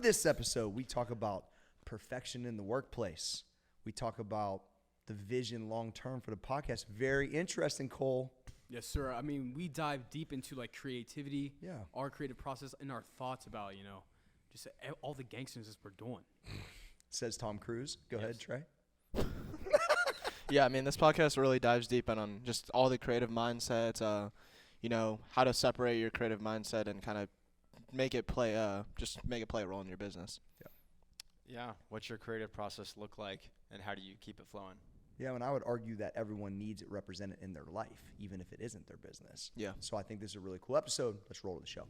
On this episode, we talk about perfection in the workplace. We talk about the vision long-term for the podcast. Very interesting, Cole. Yes, sir. I mean, we dive deep into like creativity, our creative process, and our thoughts about, just all the gangsters we're doing. Says Tom Cruise. Go ahead, Trey. Yeah, I mean, this podcast really dives deep on just all the creative mindsets, how to separate your creative mindset and kind of make it play a role in your business. Yeah. What's your creative process look like, and how do you keep it flowing? Yeah, and I would argue that everyone needs it represented in their life, even if it isn't their business. Yeah. So I think this is a really cool episode. Let's roll to the show.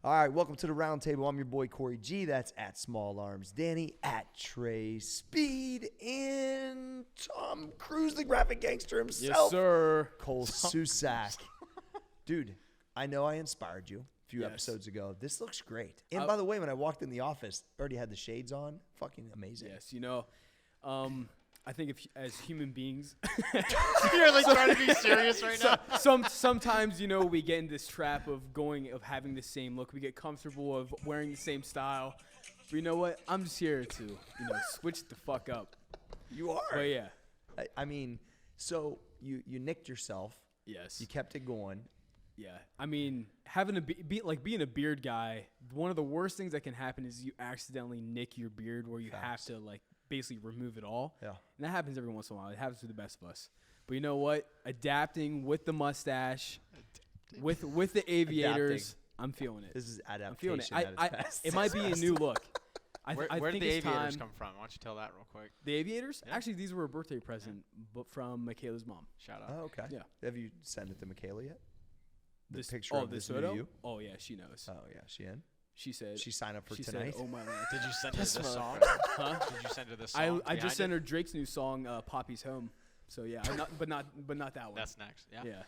All right, welcome to the Roundtable. I'm your boy, Corey G. That's at Small Arms Danny, at Trey Speed, and Tom Cruise, the graphic gangster himself. Yes, sir. Cole Susak. Dude, I know I inspired you a few episodes ago. This looks great. And by the way, when I walked in the office, already had the shades on. Fucking amazing. Yes, I think if as human beings, You're like trying to be serious right now. sometimes we get in this trap of having the same look. We get comfortable of wearing the same style. But you know what? I'm just here to switch the fuck up. You are. But yeah. I mean, so you nicked yourself. Yes. You kept it going. Yeah. I mean, having being a beard guy, one of the worst things that can happen is you accidentally nick your beard where you have to basically remove it all. Yeah. And that happens every once in a while. It happens to the best of us. But you know what? Adapting with the mustache, with the aviators, I'm feeling it. This is adaptation. I'm feeling it. At its best. It might be a new look. Where did the aviators come from? Why don't you tell that real quick? The aviators? Yeah. Actually, these were a birthday present but from Michaela's mom. Shout out. Oh, okay. Yeah. Have you sent it to Michaela yet? The This picture of this photo? new you? Oh, yeah, she knows. Oh, yeah. She in? She said. She signed up for she tonight? said, "Oh my land." Did you send her this song? Huh? Did you send her this song? I just sent her Drake's new song, "Poppy's Home." So yeah, but not that one. That's next. Yeah. Yeah.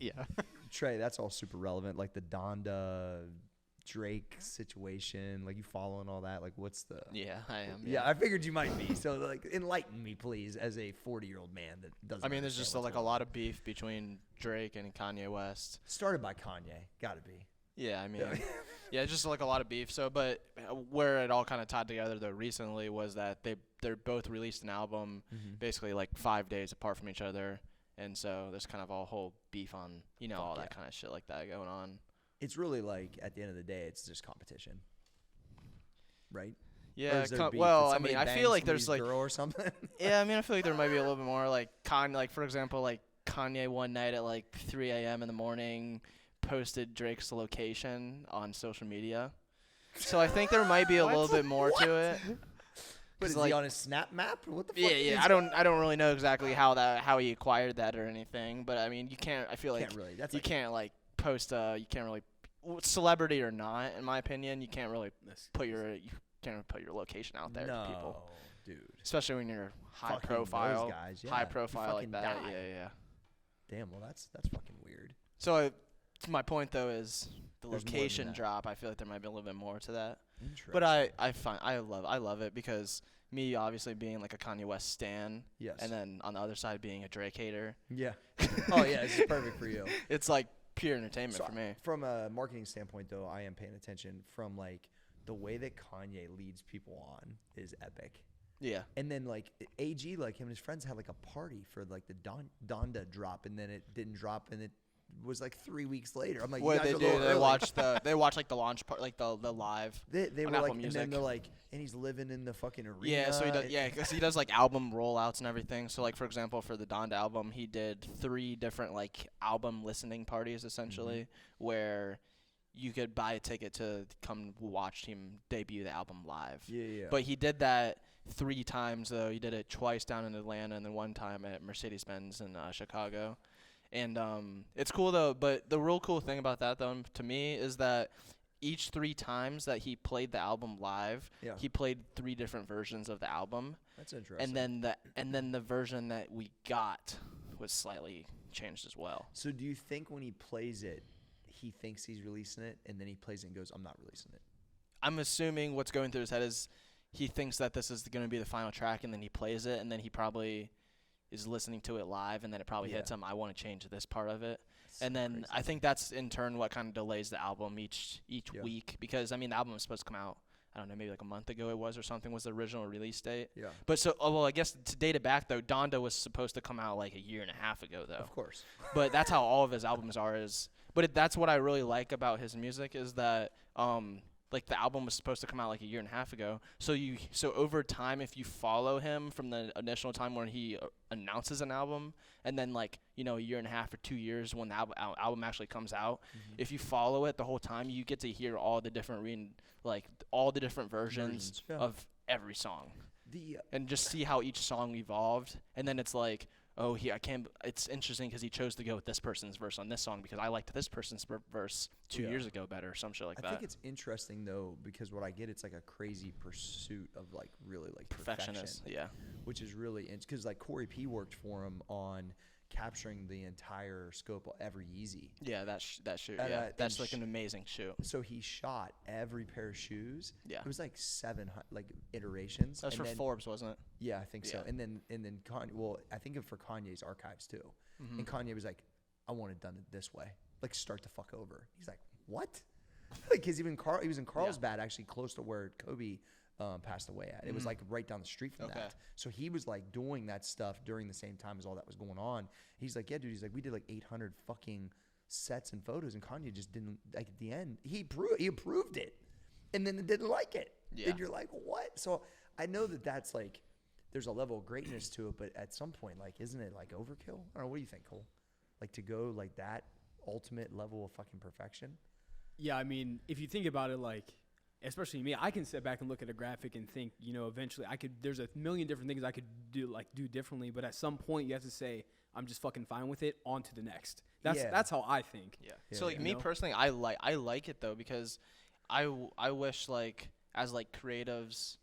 Yeah. Trey, that's all super relevant. Like the Donda Drake situation. Like you following all that? Like what's the... Yeah, I am. Yeah, I figured you might be. So like enlighten me, please, as a 40-year-old man that doesn't... I mean, there's just understand what's a going lot of beef between Drake and Kanye West. on. Started by Kanye. Gotta be. Yeah, I mean, yeah, just like a lot of beef. So, but where it all kind of tied together though recently was that they're both released an album basically like 5 days apart from each other, and so there's kind of a whole beef on all that kind of shit like that going on. It's really like at the end of the day, it's just competition, right? Yeah. Well, I mean, I feel like there's like girl or something. yeah, I mean, I feel like there might be a little bit more like for example, like Kanye one night at like 3 a.m. in the morning posted Drake's location on social media. So I think there might be a little bit more to it. But is like, he on his Snap Map? What the fuck? Yeah. I don't really know exactly how he acquired that or anything. But I mean, you can't. I feel like you can't like post. You can't really, celebrity or not, in my opinion, you can't really put your location out there to people. Dude. Especially when you're high Fucking profile, those guys, yeah. high You profile like fucking that. die. Yeah. Damn. Well, that's fucking weird. So my point though is the There's more than location that. drop. I feel like there might be a little bit more to that. Interesting. But I love it because me obviously being like a Kanye West stan, Yes. and then on the other side being a Drake hater. Yeah. Oh yeah, this is perfect for you. It's like pure entertainment So for me. From a marketing standpoint, though, I am paying attention. From like the way that Kanye leads people on is epic. Yeah. And then like AG, like him and his friends had like a party for like the Donda drop, and then it didn't drop, and it was like 3 weeks later. I'm like, What you guys they are a do? little They early. watch like the launch part, like the live. They on were Apple like, Music. and then they're like, and he's living in the fucking arena. Yeah, so he does. Yeah, because he does like album rollouts and everything. So like for example, for the Donda album, he did 3 different like album listening parties essentially, where you could buy a ticket to come watch him debut the album live. Yeah. But he did that 3 times though. He did it twice down in Atlanta and then 1 time at Mercedes-Benz in Chicago. And it's cool though. But the real cool thing about that though, to me, is that each 3 times that he played the album live, he played 3 different versions of the album. That's interesting. And then the version that we got was slightly changed as well. So do you think when he plays it, he thinks he's releasing it, and then he plays it and goes, I'm not releasing it? I'm assuming what's going through his head is he thinks that this is going to be the final track, and then he plays it, and then he probably is listening to it live, and then it probably hits him, I want to change this part of it. And then crazy. I think that's in turn what kind of delays the album each Yeah. week, because I mean the album was supposed to come out, I don't know, maybe like a month ago it was or something was the original release date. Yeah. But so well, I guess to date it back though, Donda was supposed to come out like a year and a half ago though. Of course. But that's how all of his albums are. That's what I really like about his music is that like the album was supposed to come out like a year and a half ago. So over time, if you follow him from the initial time when he announces an album, and then like a year and a half or 2 years when the album actually comes out, if you follow it the whole time, you get to hear all the different versions Yeah. of every song, The and just see how each song evolved. And then it's like, oh, it's interesting because he chose to go with this person's verse on this song because I liked this person's verse 2 Yeah. years ago better, some shit like I that. think it's interesting though because what I get, it's like a crazy pursuit of like really like perfection, Perfectionist, yeah. which is really because like Corey P worked for him on capturing the entire scope of every Yeezy. Yeah, that shoe. And, Yeah, that's and like an amazing shoe. So he shot every pair of shoes. Yeah. It was like 700 like iterations. That was and for then- Forbes, wasn't it? Yeah, I think so. Yeah. And then Kanye. Well, I think it for Kanye's archives too. Mm-hmm. And Kanye was like, "I want it done this way, like start the fuck over." He's like, "What?" Like, cause even he was in Carlsbad, actually close to where Kobe passed away at. It was like right down the street from Okay. that. So he was like doing that stuff during the same time as all that was going on. He's like, "Yeah, dude." He's like, "We did like 800 fucking sets and photos, and Kanye just didn't like at the end. He approved it, and then didn't like it." Yeah. And you're like, "What?" So I know that's like. There's a level of greatness to it, but at some point, like, isn't it like overkill? I don't know. What do you think, Cole? Like to go like that ultimate level of fucking perfection? Yeah, I mean, if you think about it, like, especially me, I can sit back and look at a graphic and think, eventually there's a million different things I could do differently, but at some point you have to say, I'm just fucking fine with it, on to the next. That's how I think. Yeah. Yeah, So like yeah. me personally, I like it though because I wish like as like creatives,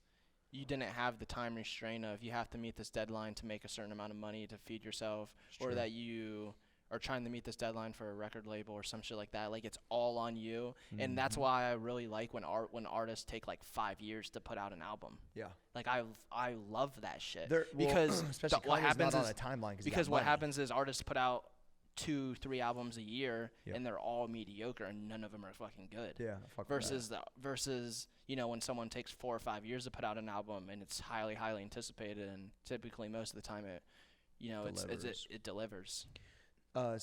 you didn't have the time restraint of you have to meet this deadline to make a certain amount of money to feed yourself, or true. that you are trying to meet this deadline for a record label or some shit like that. Like it's all on you, and that's why I really like when artists take like 5 years to put out an album. Yeah. Like I love that shit Because because what happens is on a timeline because what happens is artists put out 2-3 albums a year, Yep. and they're all mediocre and none of them are fucking good. Yeah. Fuck with that. Versus when someone takes 4 or 5 years to put out an album and it's highly anticipated, and typically most of the time it delivers. So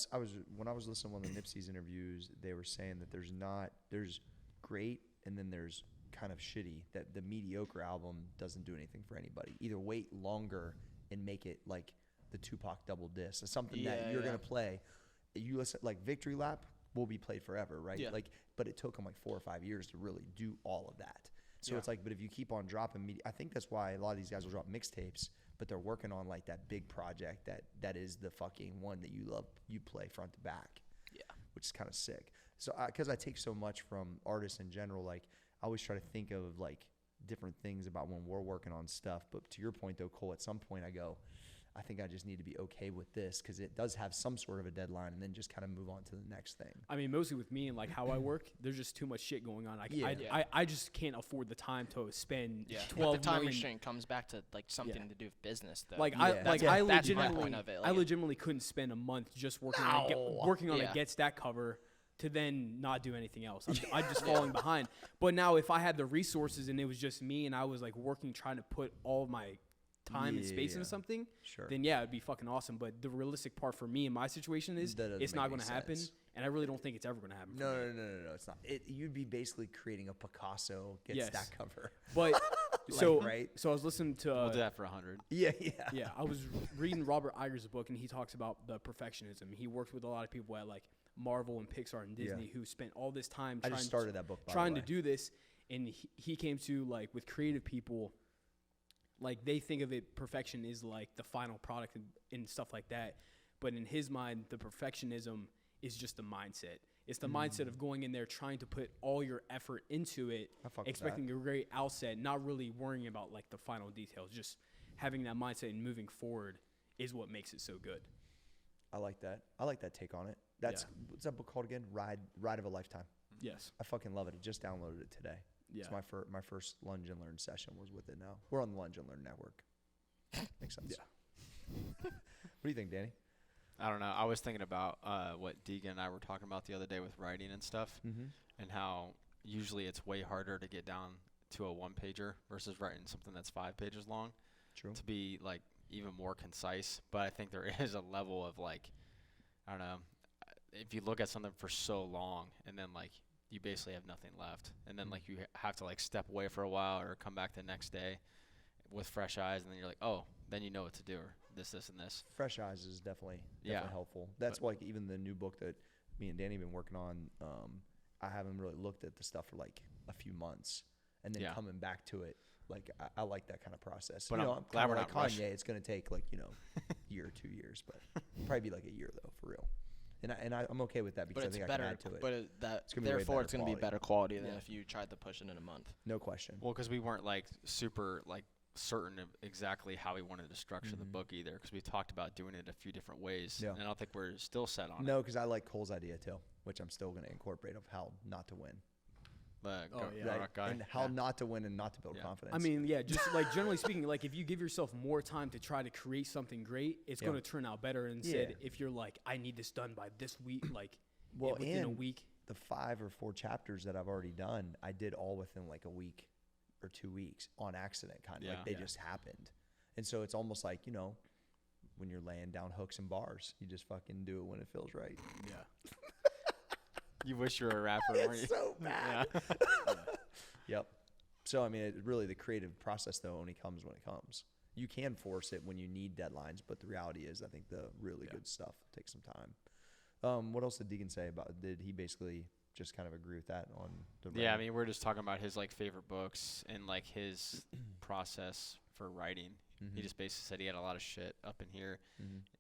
when I was listening to one of the Nipsey's interviews, they were saying that there's great and then there's kind of shitty, that the mediocre album doesn't do anything for anybody. Either wait longer and make it like the Tupac double disc. It's something that you're gonna play. You listen, like Victory Lap will be played forever, right? Yeah. Like, but it took them like 4 or 5 years to really do all of that. So Yeah. it's like, but if you keep on dropping I think that's why a lot of these guys will drop mixtapes, but they're working on like that big project that is the fucking one that you love, you play front to back. Yeah. Which is kind of sick. So because I take so much from artists in general, like I always try to think of like different things about when we're working on stuff. But to your point though, Cole, at some point I go, I think I just need to be okay with this because it does have some sort of a deadline, and then just kind of move on to the next thing. I mean, mostly with me and like how I work, there's just too much shit going on. Yeah. I just can't afford the time to spend Yeah. 12 But the time million. restraint comes back to like something to do with business though. Like Yeah. I That's my legitimately point of it. I Like, legitimately couldn't spend a month just working on a Yeah. Get Stack cover to then not do anything else. I'm just falling behind. But now if I had the resources and it was just me and I was like working trying to put all of my time and space Yeah. into something, Sure. then yeah, it'd be fucking awesome. But the realistic part for me in my situation is That doesn't it's make not any going to happen, sense. and I really don't think it's ever going to happen. for me. No, it's not. You'd be basically creating a Picasso Get Yes. Stack cover. But so right? so I was listening to We'll do that for 100. Yeah. yeah, I was reading Robert Iger's book, and he talks about the perfectionism. He worked with a lot of people at like Marvel and Pixar and Disney who spent all this time I just started that book, by the trying way. to do this, and he came to like with creative people, like they think of it, perfection is like the final product and stuff like that, but in his mind the perfectionism is just the mindset. It's the mindset of going in there trying to put all your effort into it, I fuck with expecting a great outset, not really worrying about like the final details. Just having that mindset and moving forward is what makes it so good. I like that. I like that take on it. What's that book called again? Ride of a Lifetime. Yes. I fucking love it. I just downloaded it today. Yeah. It's my first Lunge and Learn session was with it now. We're on the Lunge and Learn network. Makes sense. Yeah. What do you think, Danny? I don't know. I was thinking about what Deegan and I were talking about the other day with writing and stuff, and how usually it's way harder to get down to a one-pager versus writing something that's 5 pages long. True. To be like even more concise. But I think there is a level of like, I don't know, if you look at something for so long and then like you basically have nothing left, and then like you have to like step away for a while or come back the next day with fresh eyes, and then you're like, oh, then you know what to do, or this, and this. Fresh eyes is definitely helpful. That's why even the new book that me and Danny have been working on, I haven't really looked at the stuff for like a few months, and then coming back to it. Like I like that kind of process. But I'm glad we're like not Kanye. rushing. It's gonna take like year or 2 years, but probably be like a year though for real. And I'm okay with that because I think I can add to it. But it's going to be better quality than if you tried to push it in a month. No question. Well, because we weren't like super like certain of exactly how we wanted to structure the book either, because we talked about doing it a few different ways, and I don't think we're still set on it. No, because I like Cole's idea too, which I'm still going to incorporate of how not to win. And how not to win and not to build confidence. I mean, just like generally speaking, like if you give yourself more time to try to create something great, it's going to turn out better. Instead, if you're like, I need this done by this week, like within a week. The 5 or 4 chapters that I've already done, I did all within like a week or 2 weeks on accident, kind of like they just happened. And so it's almost like, when you're laying down hooks and bars, you just fucking do it when it feels right. Yeah. You wish you were a rapper, weren't you? It's so bad. Yep. So, I mean, really the creative process, though, only comes when it comes. You can force it when you need deadlines, but the reality is I think the really good stuff takes some time. What else did Deegan say about it? Did he basically just kind of agree with that on the writing? Yeah, I mean, we're just talking about his, like, favorite books and, like, his process for writing. He just basically said he had a lot of shit up in here,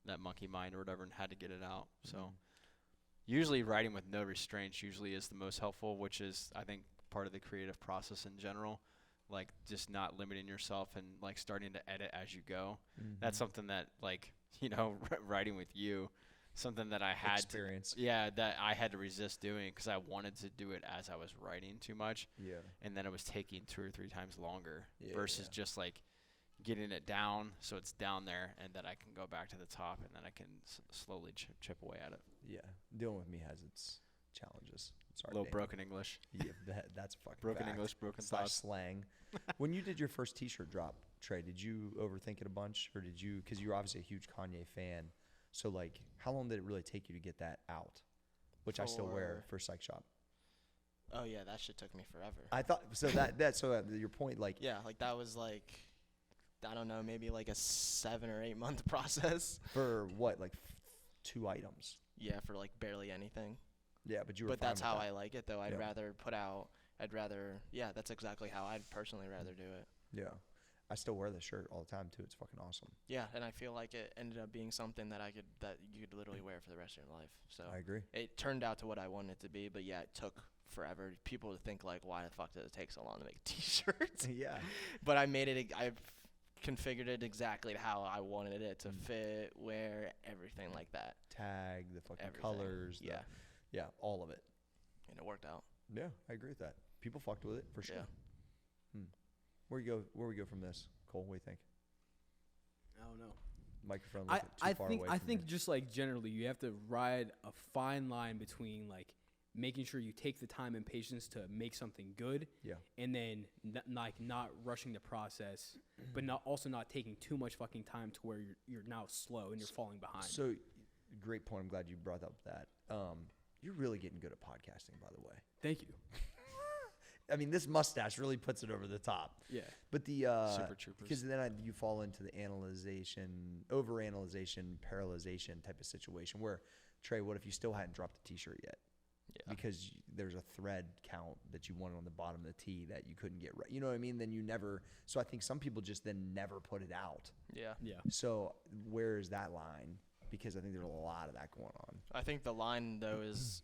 that monkey mind or whatever, and had to get it out. So usually writing with no restraints usually is the most helpful, which is, I think, part of the creative process in general. Like, just not limiting yourself and, like, starting to edit as you go. That's something that, like, writing with you, something that I had experience. That I had to resist doing because I wanted to do it as I was writing too much. Yeah. And then it was taking 2 or 3 times longer versus just, like, getting it down so it's down there, and then I can go back to the top, and then I can slowly chip away at it. Yeah, dealing with me has its challenges. Sorry, little broken English. Yeah, that's fucking broken fact. English, broken / thoughts. Slang. When you did your first T-shirt drop, Trey, did you overthink it a bunch, or did you? Because you're obviously a huge Kanye fan. So, like, how long did it really take you to get that out? Which I still wear for Psych Shop. Oh yeah, that shit took me forever. I thought so. Your point, like that was like, I don't know, maybe like a 7 or 8 month process. For what, like 2 items? Yeah, for like barely anything. Yeah, but you were. But fine that's with how that. I like it, though. I'd rather put out. That's exactly how I'd personally rather do it. Yeah, I still wear this shirt all the time too. It's fucking awesome. Yeah, and I feel like it ended up being something that you could literally wear for the rest of your life. So I agree. It turned out to what I wanted it to be, but yeah, it took forever. People would think like, why the fuck did it take so long to make a T-shirt? Yeah, but I made it. I configured it exactly how I wanted it to fit, wear, everything like that. Tag, the fucking everything. Colors. Yeah, all of it. And it worked out. Yeah, I agree with that. People fucked with it for sure. Yeah. Where we go from this, Cole? What do you think? I don't know. Microphone. I think just like generally, you have to ride a fine line between like making sure you take the time and patience to make something good, and then not rushing the process, but not taking too much fucking time to where you're now slow and you're falling behind. So, great point. I'm glad you brought up that. You're really getting good at podcasting, by the way. Thank you. I mean, this mustache really puts it over the top. Yeah. But the Super Troopers. because then you fall into the overanalyzation, parallelization type of situation where, Trey, what if you still hadn't dropped the T-shirt yet? Yeah. Because there's a thread count that you wanted on the bottom of the T that you couldn't get right. You know what I mean? Then you never. So I think some people just then never put it out. Yeah. Yeah. So where is that line? Because I think there's a lot of that going on. I think the line, though, is,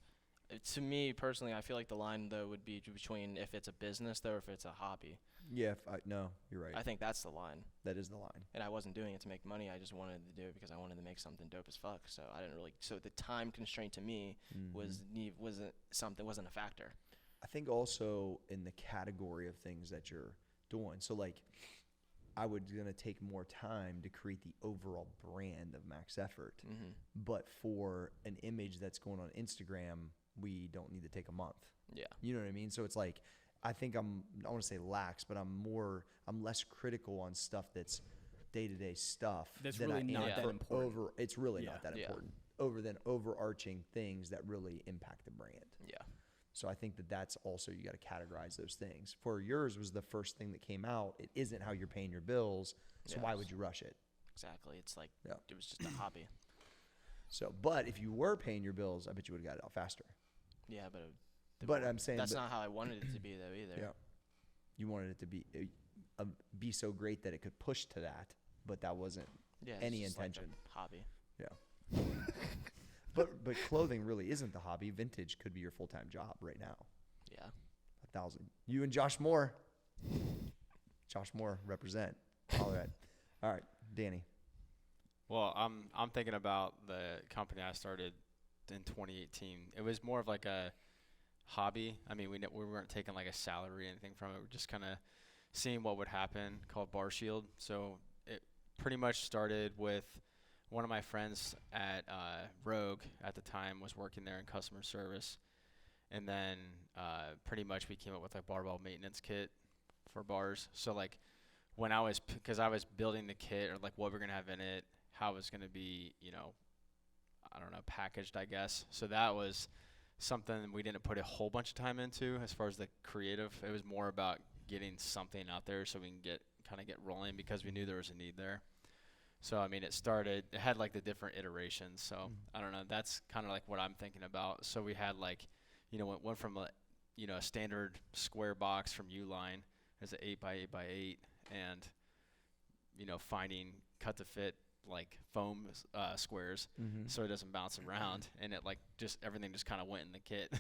to me personally, I feel like the line, though, would be between if it's a business, though, or if it's a hobby. Yeah, no, you're right. I think that's the line. That is the line. And I wasn't doing it to make money. I just wanted to do it because I wanted to make something dope as fuck. So I didn't really. So the time constraint to me wasn't a factor. I think also in the category of things that you're doing. So like, I was going to take more time to create the overall brand of Max Effort. Mm-hmm. But for an image that's going on Instagram, we don't need to take a month. Yeah. You know what I mean? So it's like, I think I want to say lax, but I'm less critical on stuff that's day-to-day stuff. That's than really I am not that for important. It's really Yeah. not that Yeah. important over than overarching things that really impact the brand. Yeah. So I think that's also, you got to categorize those things. For yours was the first thing that came out. It isn't how you're paying your bills. So why would you rush it? Exactly. It's like Yeah. it was just a hobby. So, but if you were paying your bills, I bet you would have got it out faster. Yeah, but But I'm saying that's not how I wanted it to be though either. Yeah. You wanted it to be so great that it could push to that, but that wasn't Yeah. It's any just like a intention. hobby. But clothing really isn't the hobby. Vintage could be your full-time job right now. Yeah. 1,000. You and Josh Moore. Josh Moore represent. All right. All right, Danny. Well, I'm thinking about the company I started in 2018. It was more of like a hobby. I mean, we weren't taking like a salary or anything from it. We're just kind of seeing what would happen, called Bar Shield. So it pretty much started with one of my friends at Rogue at the time was working there in customer service. And then pretty much we came up with a barbell maintenance kit for bars. So like when because I was building the kit, or like what we're going to have in it, how it was going to be, I don't know, packaged, I guess. So that was something we didn't put a whole bunch of time into as far as the creative. It was more about getting something out there so we can get rolling, because we knew there was a need there. So, I mean, it had like the different iterations. So, I don't know. That's kind of like what I'm thinking about. So we had like, went from a standard square box from Uline as an 8x8x8, and, finding cut to fit like foam squares so it doesn't bounce around, and it like everything just kind of went in the kit.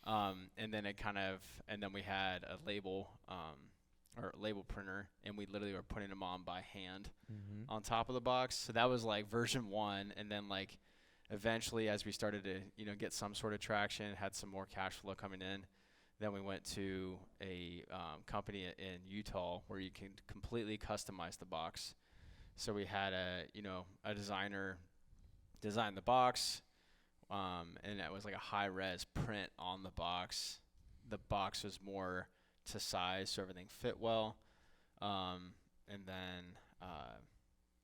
And then we had a label printer, and we literally were putting them on by hand on top of the box. So that was like version 1. And then like eventually, as we started to get some sort of traction, had some more cash flow coming in, then we went to a company in Utah where you can completely customize the box. So we had a designer design the box, and it was like a high-res print on the box. The box was more to size, so everything fit well. And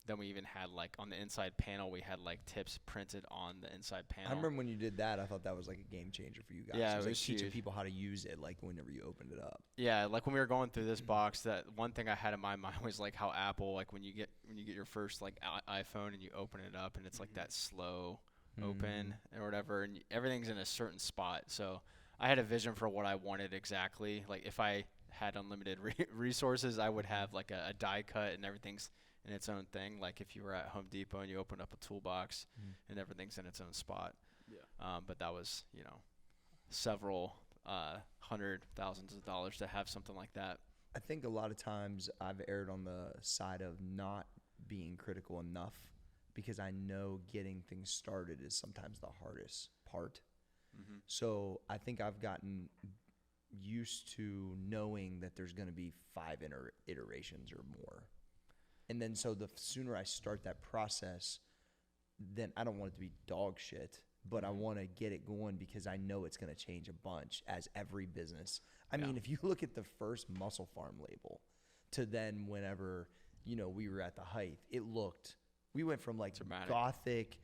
then we even had like on the inside panel, we had like tips printed on the inside panel. I remember when you did that, I thought that was like a game changer for you guys. Yeah, it was like huge. teaching people how to use it, like whenever you opened it up. Yeah, like when we were going through this box, that one thing I had in my mind was like how Apple, like when you get your first like iPhone and you open it up, and it's like that slow open or whatever, and everything's in a certain spot. So I had a vision for what I wanted exactly. Like if I had unlimited resources, I would have like a die cut, and everything's in its own thing. Like if you were at Home Depot and you open up a toolbox and everything's in its own spot. Yeah. But that was, several $100,000s of dollars to have something like that. I think a lot of times I've erred on the side of not being critical enough, because I know getting things started is sometimes the hardest part. So I think I've gotten used to knowing that there's going to be 5 iterations or more. And then so the sooner I start that process, then I don't want it to be dog shit, but I want to get it going, because I know it's going to change a bunch, as every business. I mean, if you look at the first Muscle Farm label to then whenever, we were at the height, we went from like dramatic, gothic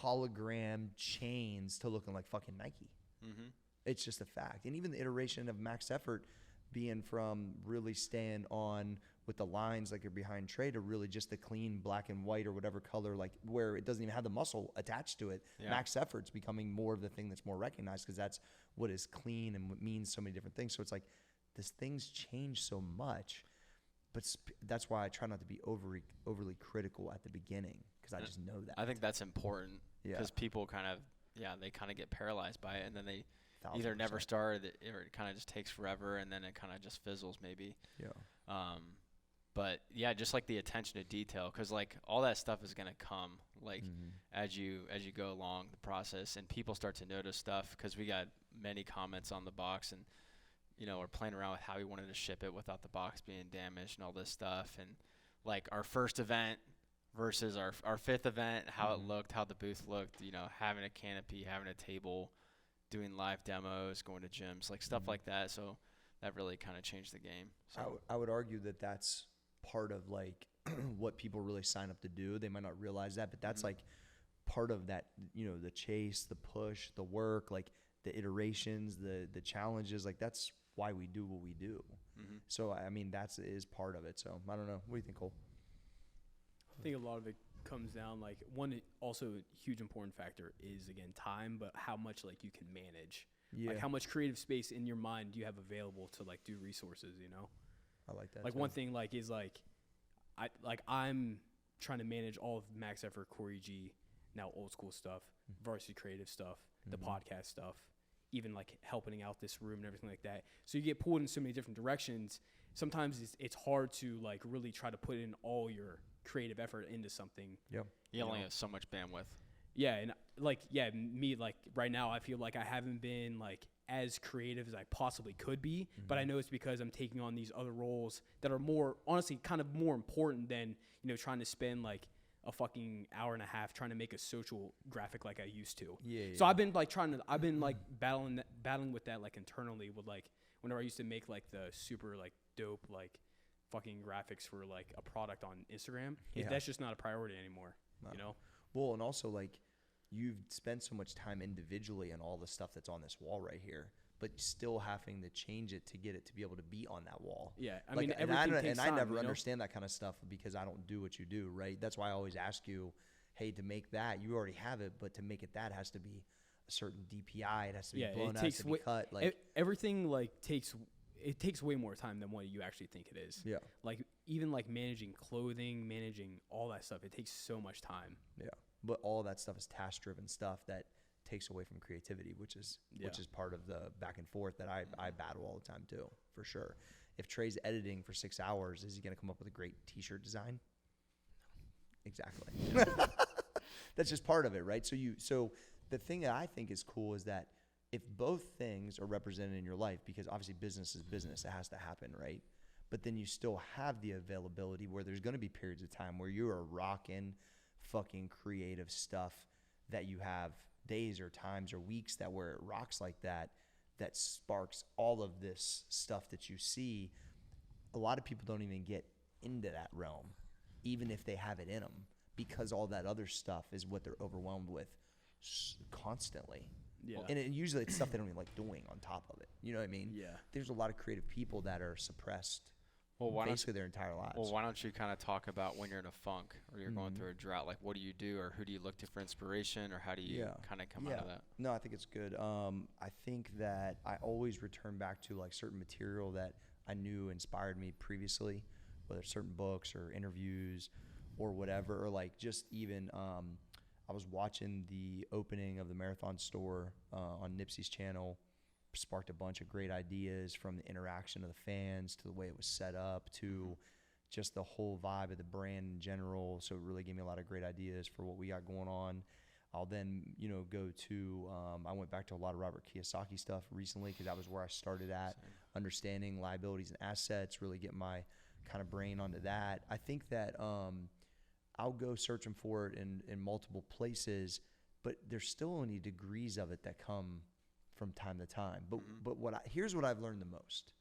hologram chains to looking like fucking Nike. It's just a fact. And even the iteration of Max Effort being from really staying on with the lines like you're behind Trey to really just the clean black and white or whatever color, like where it doesn't even have the muscle attached to it. Yeah. Max Effort's becoming more of the thing that's more recognized, because that's what is clean and what means so many different things. So it's like this thing's changed so much, but that's why I try not to be overly critical at the beginning, because I just know that. I think that's important, because people they kind of get paralyzed by it, and then they 1,000%. Either never start, or it kind of just takes forever, and then it kind of just fizzles maybe. Yeah. But yeah, just like the attention to detail, because like all that stuff is gonna come like as you go along the process, and people start to notice stuff, because we got many comments on the box, and we're playing around with how we wanted to ship it without the box being damaged and all this stuff, and like our first event versus our fifth event, how it looked, how the booth looked, you know, having a canopy, having a table, doing live demos, going to gyms, like stuff like that. So that really kind of changed the game. So I would argue that that's part of like what people really sign up to do. They might not realize that, but that's like part of that, you know, the chase, the push, the work, like the iterations, the challenges, like that's why we do what we do. So, I mean, is part of it. So I don't know. What do you think, Cole? I think a lot of it comes down, like, one also huge important factor is, again, time, but how much, like, you can manage. Yeah. Like, how much creative space in your mind do you have available to, like, do resources, you know? I like that. Like, too. one thing, like, is, like, I'm trying to manage all of Max Effort, Corey G, now Old School stuff, Varsity Creative stuff, the podcast stuff, even, like, helping out this room and everything like that. So you get pulled in so many different directions. Sometimes it's hard to, like, really try to put in all your creative effort into something. Yep. you only have so much bandwidth. Yeah, and me, like, right now I feel like I haven't been, like, as creative as I possibly could be, but I know it's because I'm taking on these other roles that are more, honestly, kind of more important than, you know, trying to spend, like, a fucking hour and a half trying to make a social graphic like I used to. Yeah. So I've been, like, battling with that, like, internally with, like, whenever I used to make, like, the super, like, dope, like, fucking graphics for, like, a product on Instagram. Yeah. That's just not a priority anymore, No. you know? Well, and also, like, you've spent so much time individually on all the stuff that's on this wall right here, but still having to change it to get it to be able to be on that wall. Yeah, I Like, mean, and everything takes time, I never you know? understand that kind of stuff because I don't do what you do, right? That's why I always ask you, hey, to make that, you already have it, but to make it that has to be a certain DPI. It has to be blown out, it has to be cut. Like, everything, like, takes way more time than what you actually think it is. yeah, Like, even, like, managing clothing, managing all that stuff, it takes so much time. yeah. But all that stuff is task-driven stuff that takes away from creativity, which is part of the back and forth that I battle all the time too, for sure. If Trey's editing for 6 hours, is he going to come up with a great T-shirt design? Exactly. That's just part of it, right? So the thing that I think is cool is that if both things are represented in your life, because obviously business is business, it has to happen, right? But then you still have the availability where there's going to be periods of time where you are rocking fucking creative stuff, that you have days or times or weeks that where it rocks like that sparks all of this stuff that you see. A lot of people don't even get into that realm, even if they have it in them, because all that other stuff is what they're overwhelmed with constantly. Yeah. And usually it's stuff they don't even like doing on top of it. You know what I mean? Yeah. There's a lot of creative people that are suppressed Well, basically their entire lives. Well, why don't you kind of talk about when you're in a funk or you're going through a drought? Like, what do you do, or who do you look to for inspiration, or how do you kind of come out of that? No, I think it's good. I think that I always return back to like certain material that I knew inspired me previously, whether it's certain books or interviews or whatever, or like just even I was watching the opening of the Marathon store on Nipsey's channel. Sparked a bunch of great ideas, from the interaction of the fans to the way it was set up to just the whole vibe of the brand in general. So it really gave me a lot of great ideas for what we got going on. I'll then, go to, I went back to a lot of Robert Kiyosaki stuff recently because that was where I started at, understanding liabilities and assets, really getting my kind of brain onto that. I think that I'll go searching for it in multiple places, but there's still only degrees of it that come from time to time. But here's what I've learned the most.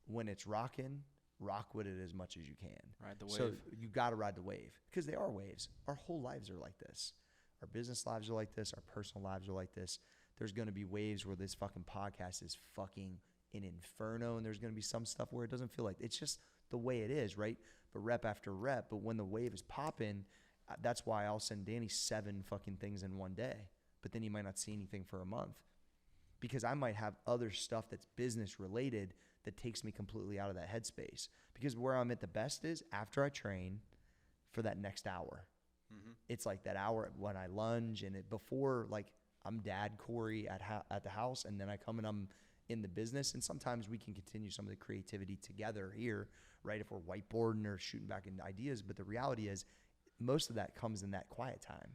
When it's rocking, rock with it as much as you can. Ride the wave. So you got to ride the wave, because they are waves. Our whole lives are like this. Our business lives are like this. Our personal lives are like this. There's going to be waves where this fucking podcast is fucking an inferno, and there's going to be some stuff where it doesn't feel like it's just the way it is, right? But rep after rep. But when the wave is popping, that's why I'll send Danny 7 fucking things in one day, but then he might not see anything for a month. Because I might have other stuff that's business related that takes me completely out of that headspace. Because where I'm at the best is after I train for that next hour. It's like that hour when I lunge, and before, like, I'm Dad Corey at the house, and then I come and I'm in the business. And sometimes we can continue some of the creativity together here, right? If we're whiteboarding or shooting back into ideas. But the reality is most of that comes in that quiet time.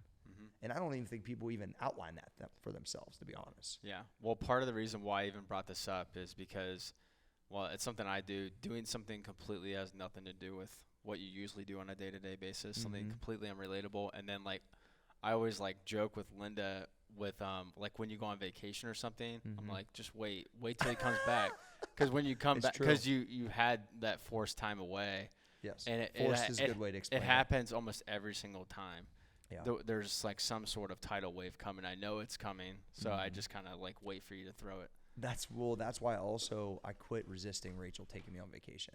And I don't even think people even outline that for themselves, to be honest. Yeah. Well, part of the reason why I even brought this up is because, well, it's something I do. Doing something completely has nothing to do with what you usually do on a day-to-day basis, something completely unrelatable. And then like I always like joke with Linda with like when you go on vacation or something, I'm like, just wait till he comes back, because when you come back, because you had that forced time away. Yes, and forced is a good way to explain it. It happens almost every single time. Yeah. There's like some sort of tidal wave coming. I know it's coming, so I just kind of like wait for you to throw it. That's why I quit resisting Rachel taking me on vacation.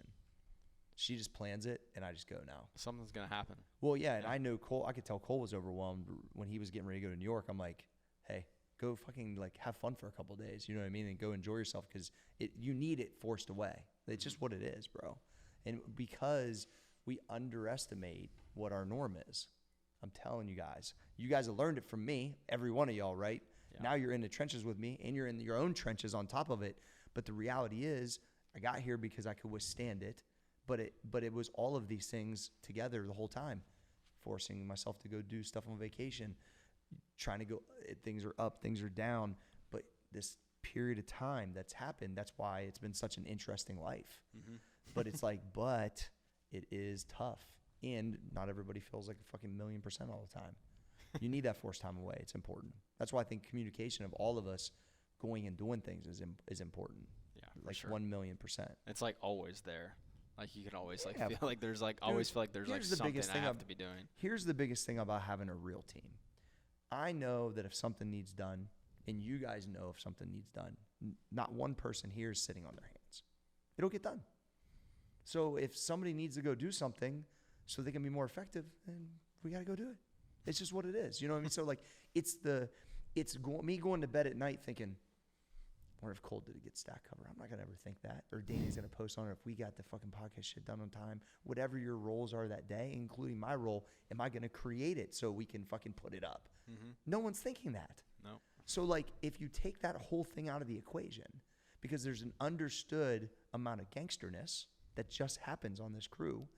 She just plans it, and I just go now. Something's gonna happen. Well, yeah, and I know Cole. I could tell Cole was overwhelmed when he was getting ready to go to New York. I'm like, hey, go fucking like have fun for a couple of days. You know what I mean? And go enjoy yourself, because you need it forced away. It's just what it is, bro. And because we underestimate what our norm is. I'm telling you guys have learned it from me, every one of y'all, right? Yeah. Now you're in the trenches with me, and you're in your own trenches on top of it. But the reality is, I got here because I could withstand it, but it was all of these things together the whole time, forcing myself to go do stuff on vacation, trying to go, things are up, things are down, but this period of time that's happened, that's why it's been such an interesting life. But it's like, but it is tough. And not everybody feels like a fucking 1,000,000% all the time. You need that forced time away. It's important. That's why I think communication of all of us going and doing things is important. Yeah, like sure. 1,000,000%. It's like always there. Like you can always like feel like there's like always feel like there's like something I have to be doing. Here's the biggest thing about having a real team. I know that if something needs done, and you guys know if something needs done, not one person here is sitting on their hands. It'll get done. So if somebody needs to go do something so they can be more effective, then we got to go do it. It's just what it is. You know what I mean? So like me going to bed at night thinking, I wonder if Cole did a good stat cover. I'm not going to ever think that. Or Danny's going to post on it if we got the fucking podcast shit done on time. Whatever your roles are that day, including my role, am I going to create it so we can fucking put it up? No one's thinking that. No. So like if you take that whole thing out of the equation, because there's an understood amount of gangsterness that just happens on this crew,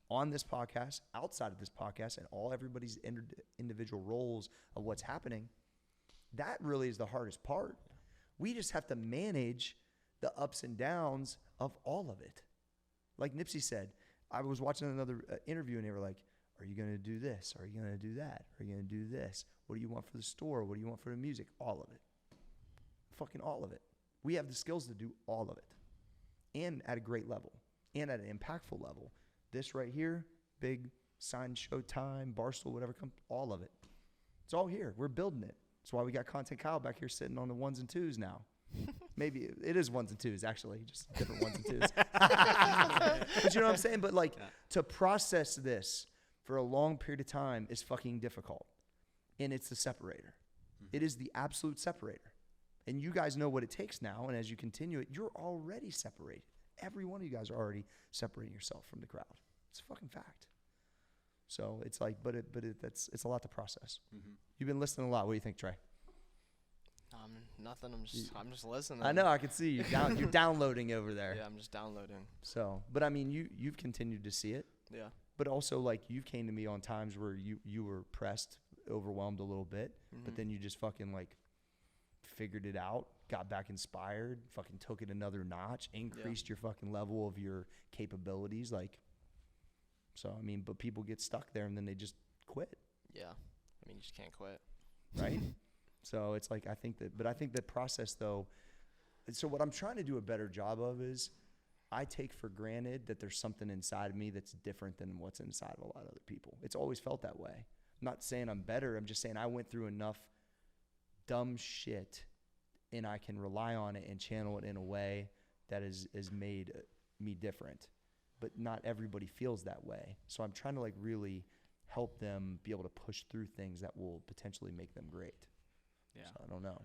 on this podcast, outside of this podcast, and all everybody's individual roles of what's happening, that really is the hardest part. We just have to manage the ups and downs of all of it. Like Nipsey said, I was watching another interview, and they were like, are you going to do this? Are you going to do that? Are you going to do this? What do you want for the store? What do you want for the music? All of it. Fucking all of it. We have the skills to do all of it, and at a great level, and at an impactful level. This right here, big sign, Showtime, Barstool, whatever, all of it. It's all here. We're building it. That's why we got Content Kyle back here sitting on the ones and twos now. Maybe it is ones and twos, actually, just different ones and twos. But you know what I'm saying? But like to process this for a long period of time is fucking difficult. And it's the separator. It is the absolute separator. And you guys know what it takes now. And as you continue it, you're already separated. Every one of you guys are already separating yourself from the crowd. It's a fucking fact. So it's like, it's a lot to process. You've been listening a lot. What do you think, Trey? Nothing. I'm just listening. I know. I can see you. You're downloading over there. Yeah, I'm just downloading. So, but I mean, you've continued to see it. Yeah. But also, like, you came to me on times where you were pressed, overwhelmed a little bit, but then you just fucking like figured it out, got back inspired, fucking took it another notch, increased your fucking level of your capabilities. Like, so, I mean, but people get stuck there and then they just quit. Yeah. I mean, you just can't quit. Right? So it's like, I think the process though, so what I'm trying to do a better job of is I take for granted that there's something inside of me that's different than what's inside of a lot of other people. It's always felt that way. I'm not saying I'm better. I'm just saying I went through enough dumb shit and I can rely on it and channel it in a way that is made me different. But not everybody feels that way. So I'm trying to like really help them be able to push through things that will potentially make them great. Yeah. So I don't know.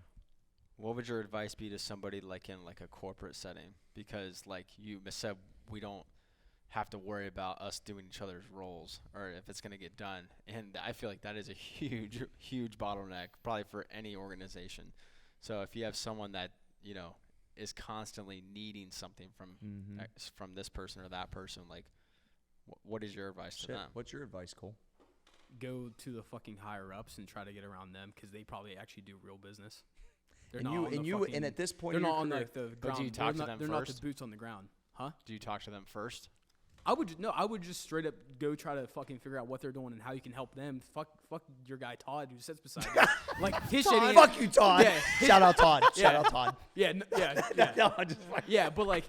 What would your advice be to somebody like in like a corporate setting? Because like you said, we don't have to worry about us doing each other's roles or if it's going to get done. And I feel like that is a huge, huge bottleneck probably for any organization. So if you have someone that, you know, is constantly needing something from this person or that person, like what is your advice to them? What's your advice, Cole? Go to the fucking higher ups and try to get around them because they probably actually do real business. They're and at this point, they're not on the ground. do you talk to them They're first? not the boots on the ground, huh? Do you talk to them first? I would just straight up go try to fucking figure out what they're doing and how you can help them. Fuck your guy Todd who sits beside me. Like his shit ain't. Fuck you, Todd. Yeah, Shout out Todd. Shout out Todd. Yeah, yeah. No, I'm just fucking. Yeah, but like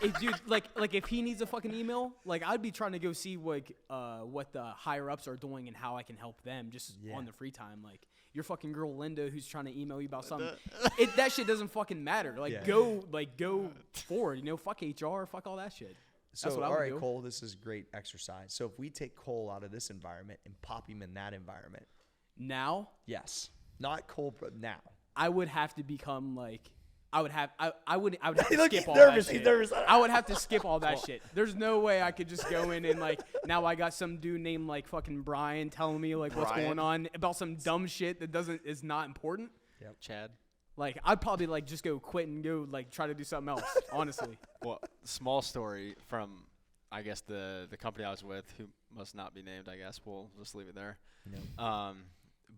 if dude like if he needs a fucking email, like I'd be trying to go see what the higher ups are doing and how I can help them just on the free time. Like your fucking girl Linda who's trying to email you about something, that shit doesn't fucking matter. Like go forward, fuck HR, fuck all that shit. So That's what I all would right, do. Cole, this is great exercise. So if we take Cole out of this environment and pop him in that environment, Now yes, not Cole, but now. I would have to become like I would have to Look, skip he's all nervous. that He's shit. nervous. I would have to skip all that shit. There's no way I could just go in and like now I got some dude named like fucking Brian telling me like what's going on about some dumb shit that is not important. Yep. Chad. Like I'd probably like just go quit and go like try to do something else. Honestly. Well, small story from, I guess, the company I was with, who must not be named, I guess. We'll just leave it there. No.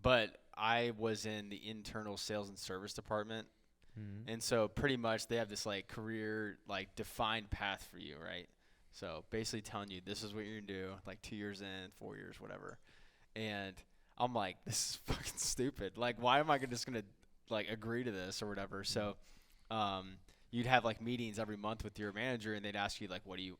But I was in the internal sales and service department. Mm-hmm. And so pretty much they have this like career, like defined path for you, right? So basically telling you this is what you're going to do, like 2 years in, 4 years, whatever. And I'm like, this is fucking stupid. Like, why am I just going to like agree to this or whatever? So you'd have like meetings every month with your manager and they'd ask you like what do you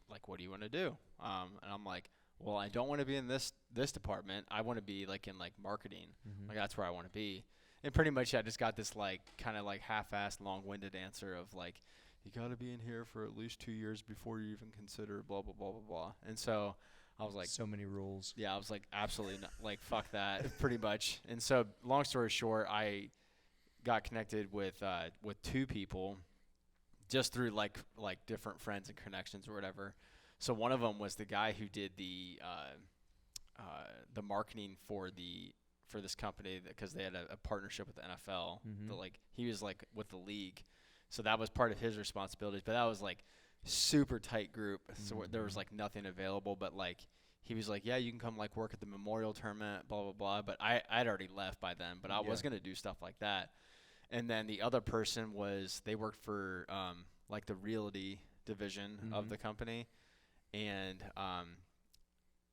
want to do? And I'm like, well, I don't want to be in this department. I want to be like in like marketing. Mm-hmm. Like that's where I want to be. And pretty much I just got this like kind of like half-assed long-winded answer of like you got to be in here for at least 2 years before you even consider blah blah blah blah blah. And so I was like, so many rules. yeah, I was like, absolutely not, like fuck that, pretty much. And so long story short, I got connected with 2 people just through like different friends and connections or whatever. So one of them was the guy who did the marketing for this company because they had a partnership with the NFL. Mm-hmm. Like he was like with the league, so that was part of his responsibilities. But that was like super tight group, so there was like nothing available. But like he was like, yeah, you can come like work at the Memorial Tournament, blah blah blah. But I'd already left by then. But I was gonna do stuff like that. And then the other person they worked for like the realty division of the company, and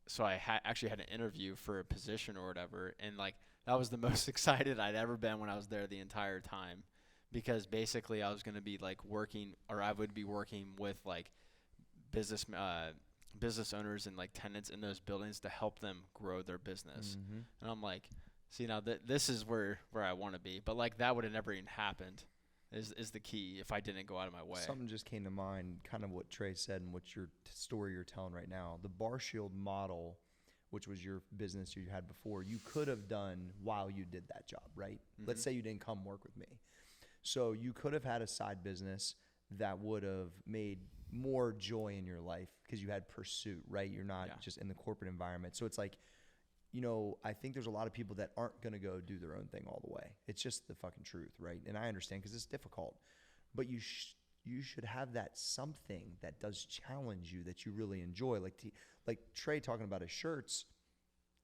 so I actually had an interview for a position or whatever, and like that was the most excited I'd ever been when I was there the entire time, because basically I was going to be like I would be working with like business owners and like tenants in those buildings to help them grow their business. Mm-hmm. And I'm like, see, now this is where I want to be, but like that would have never even happened. Is the key if I didn't go out of my way. Something just came to mind, kind of what Trey said and what your story you're telling right now. The Bar Shield model, which was your business you had before, you could have done while you did that job, right? Mm-hmm. Let's say you didn't come work with me. So you could have had a side business that would have made more joy in your life because you had pursuit, right? You're not just in the corporate environment. So it's like, I think there's a lot of people that aren't going to go do their own thing all the way. It's just the fucking truth, right? And I understand because it's difficult. But you should have that something that does challenge you that you really enjoy. Like Trey talking about his shirts,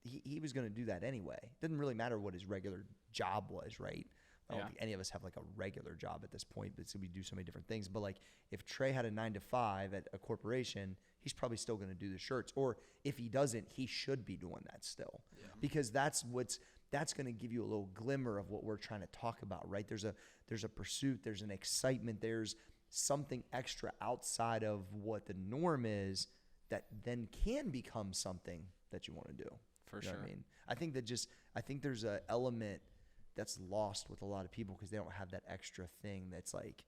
he was going to do that anyway. It didn't really matter what his regular job was, right? I don't think any of us have like a regular job at this point, but so we do so many different things. But like if Trey had a 9-to-5 at a corporation, he's probably still going to do the shirts. Or if he doesn't, he should be doing that still. Yeah. Because that's going to give you a little glimmer of what we're trying to talk about, right? There's a pursuit, there's an excitement, there's something extra outside of what the norm is that then can become something that you want to do. For sure. What I mean? I think there's an element that's lost with a lot of people because they don't have that extra thing that's like,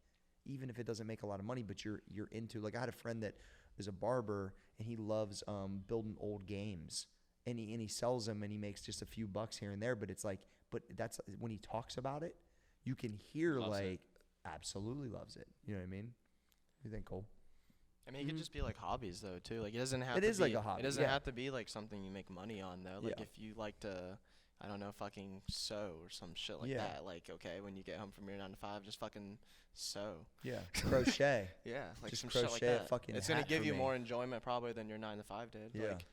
even if it doesn't make a lot of money, but you're into, like I had a friend that is a barber and he loves building old games and he sells them and he makes just a few bucks here and there, but it's like, but that's when he talks about it, you can hear absolutely loves it. You know what I mean? What do you think, Cole? I mean, it could just be like hobbies though too. Like it doesn't have. It is like a hobby. It doesn't have to be like something you make money on though. Like if you like to, I don't know, fucking sew or some shit like that. Like okay, when you get home from your 9-to-5, just fucking sew. Yeah, crochet. Yeah, like just some crochet shit like that. Fucking it's gonna give you more enjoyment probably than your 9-to-5 did. Yeah. Like,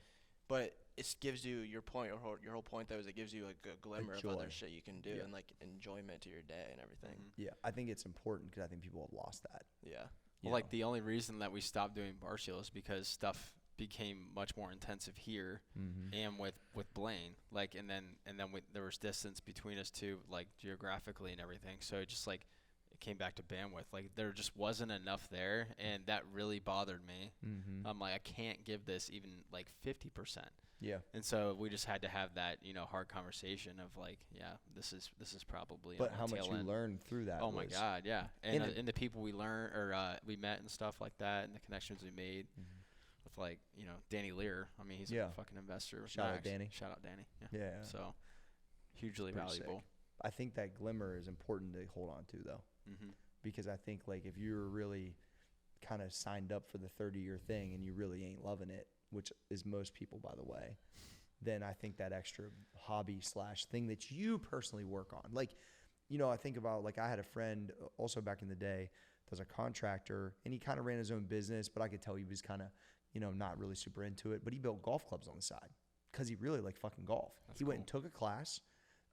but it gives you your whole point though is it gives you a glimmer of other shit you can do and like enjoyment to your day and everything. Mm-hmm. Yeah, I think it's important because I think people have lost that. Yeah. Well, like the only reason that we stopped doing bar shield is because stuff became much more intensive here, and with Blaine, like, and then there was distance between us two, like geographically and everything. So it just like it came back to bandwidth. Like there just wasn't enough there, and that really bothered me. I'm like, I can't give this even like 50%. Yeah. And so we just had to have that, hard conversation of like, yeah, this is probably. But how much you learned through that? Oh my God, yeah, and the people we learned or we met and stuff like that, and the connections we made. With like, Danny Lear. I mean, he's a fucking investor. Shout out Danny. Shout out Danny. Yeah. So hugely valuable. Sick. I think that glimmer is important to hold on to though, because I think like if you're really kind of signed up for the 30-year thing and you really ain't loving it, which is most people, by the way, then I think that extra hobby / thing that you personally work on, like, I think about like I had a friend also back in the day that was a contractor and he kind of ran his own business, but I could tell he was kind of not really super into it, but he built golf clubs on the side because he really liked fucking golf. He went and took a class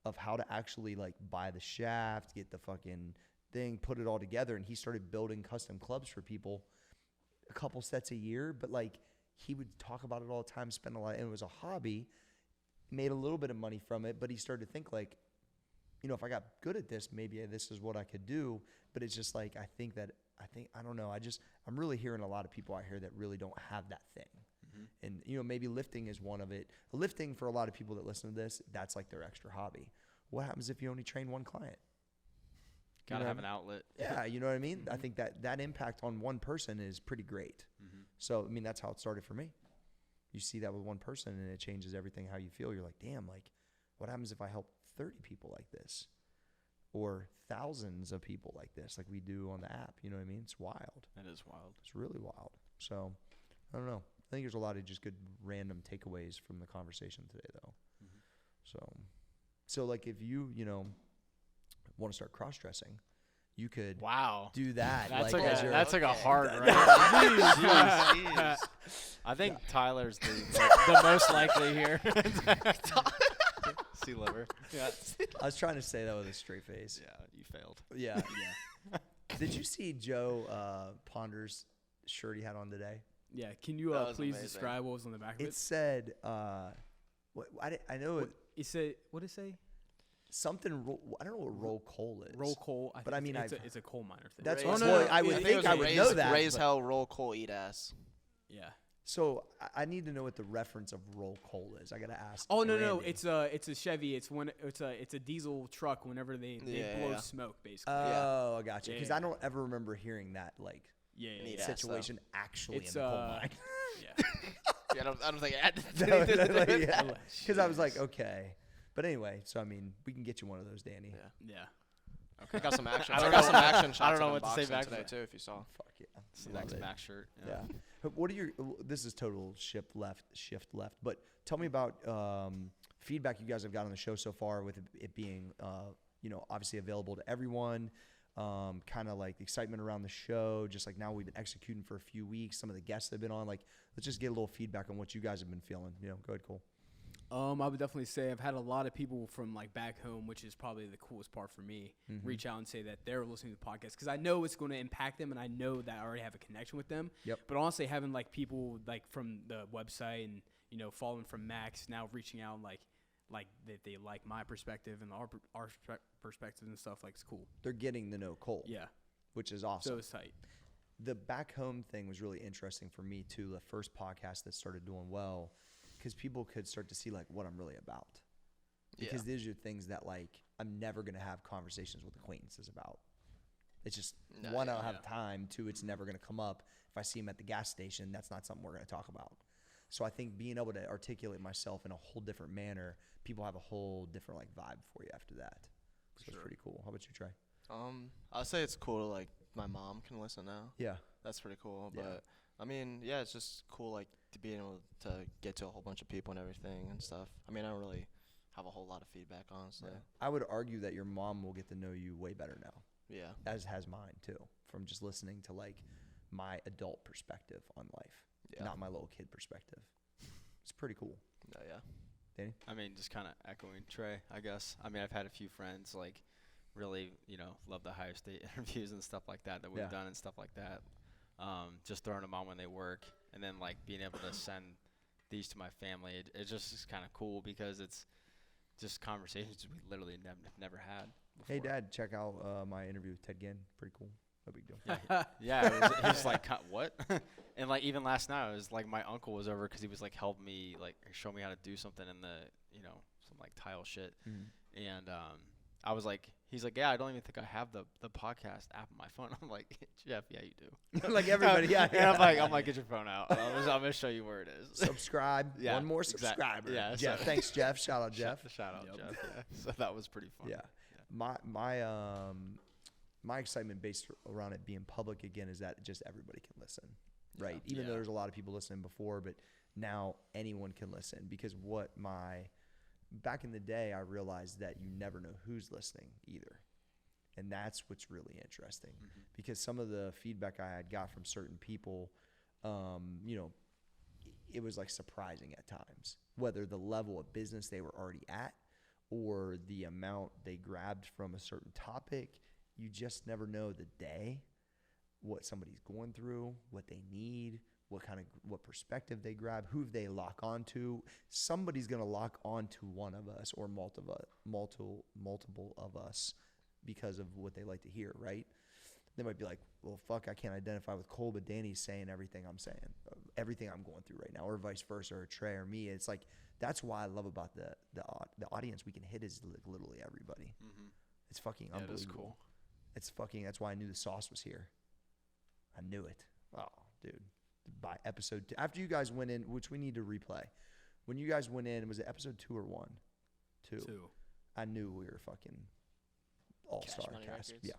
of how to actually like buy the shaft, get the fucking thing, put it all together, and he started building custom clubs for people, a couple sets a year. But like he would talk about it all the time, spend a lot, and it was a hobby, made a little bit of money from it, but he started to think like, if I got good at this, maybe this is what I could do. But it's just like, I don't know. I'm really hearing a lot of people out here that really don't have that thing. And, maybe lifting is one of it. Lifting for a lot of people that listen to this, that's like their extra hobby. What happens if you only train one client? Gotta have an outlet. Yeah, you know what I mean? I think that impact on one person is pretty great. So, I mean, that's how it started for me. You see that with one person and it changes everything how you feel. You're like, damn, like, what happens if I help 30 people like this? Or thousands of people like this, like we do on the app. You know what I mean? It's wild. That is wild. It's really wild. So, I don't know. I think there's a lot of just good random takeaways from the conversation today, though. So like if you, want to start cross-dressing, you could do that. That's like a hard right? I think Tyler's the most likely here. Sea liver. Yeah. I was trying to say that with a straight face. Yeah, you failed. Yeah. Did you see Joe Ponder's shirt he had on today? Yeah. Can you please describe what was on the back of it? It said, I know it said, what did it say? Something. I don't know what roll coal is. Roll coal. But I mean, it's a coal miner thing. That's what I would think. I would know that. Raise hell, roll coal, eat ass. Yeah. So I need to know what the reference of roll coal is. I gotta ask. Oh Randy. no, it's a Chevy. It's a diesel truck. Whenever they blow smoke, basically. Oh, I got you. Because I don't ever remember hearing that situation actually in the coal mine. I don't think it had. Because I was like, okay, but anyway. So I mean, we can get you one of those, Danny. Yeah. Okay. I got some action. I got some action shots. I don't know what to say back today too. If you saw. Fuck yeah. Select back shirt. Yeah. What are your? This is total shift left. But tell me about feedback you guys have got on the show so far, with it being, obviously available to everyone. Kind of like the excitement around the show. Just like now we've been executing for a few weeks. Some of the guests that have been on. Like, let's just get a little feedback on what you guys have been feeling. Go ahead, Cole. I would definitely say I've had a lot of people from like back home, which is probably the coolest part for me, reach out and say that they're listening to the podcast because I know it's going to impact them and I know that I already have a connection with them. Yep. But honestly, having like people like from the website and following from Max now reaching out like that they like my perspective and our perspective and stuff, like, it's cool. They're getting to know Cole. Yeah. Which is awesome. So it's tight. The back home thing was really interesting for me too. The first podcast that started doing well. Because people could start to see like what I'm really about. Because these are things that like I'm never gonna have conversations with acquaintances about. It's just one, I don't have time. Two, it's never gonna come up. If I see him at the gas station, that's not something we're gonna talk about. So I think being able to articulate myself in a whole different manner, people have a whole different like vibe for you after that. So it's pretty cool. How about you, Trey? I'll say it's cool. Like my mom can listen now. Yeah, that's pretty cool. But I mean, it's just cool. Like to be able to get to a whole bunch of people and everything and stuff. I mean, I don't really have a whole lot of feedback, honestly. Yeah. I would argue that your mom will get to know you way better now. Yeah. As has mine too, from just listening to like my adult perspective on life, not my little kid perspective. It's pretty cool. Oh, yeah. Danny? I mean, just kind of echoing Trey, I guess. I mean, I've had a few friends like really, love the Ohio State interviews and stuff like that we've done and stuff like that. Just throwing them on when they work. and then like being able to send these to my family, it just is kind of cool because it's just conversations we literally never had before. Hey, Dad, check out my interview with Ted Ginn. Pretty cool. No big deal. Yeah, it was like, what? And like even last night, it was like my uncle was over because he was like helping me, like show me how to do something in the, some like tile shit. And I was like, he's like, yeah, I don't even think I have the podcast app on my phone. I'm like, Jeff, yeah, you do. Like everybody, yeah. And I'm like, get your phone out. I'm gonna show you where it is. Subscribe. Yeah, One more subscriber. Yeah, Jeff. Thanks, Jeff. Shout out, Jeff. Shout out, Jeff. Yeah. So that was pretty fun. Yeah. My excitement based around it being public again is that just everybody can listen, right? Even though there's a lot of people listening before, but now anyone can listen because back in the day, I realized that you never know who's listening either. And that's what's really interesting because some of the feedback I had got from certain people, it was like surprising at times, whether the level of business they were already at or the amount they grabbed from a certain topic. You just never know the day, what somebody's going through, what they need, what perspective they grab, who they lock onto. Somebody's going to lock onto one of us or multiple of us because of what they like to hear, right? They might be like, well, fuck, I can't identify with Cole, but Danny's saying everything I'm saying, everything I'm going through right now, or vice versa, or Trey or me. It's like, that's why I love about the audience. We can hit is literally everybody. It's fucking unbelievable. It is cool. That's why I knew the sauce was here. I knew it. Oh, dude. By episode 2, after you guys went in, which we need to replay, when you guys went in, was it episode 2 or 1? 2. I knew we were fucking all-star cast. Yeah,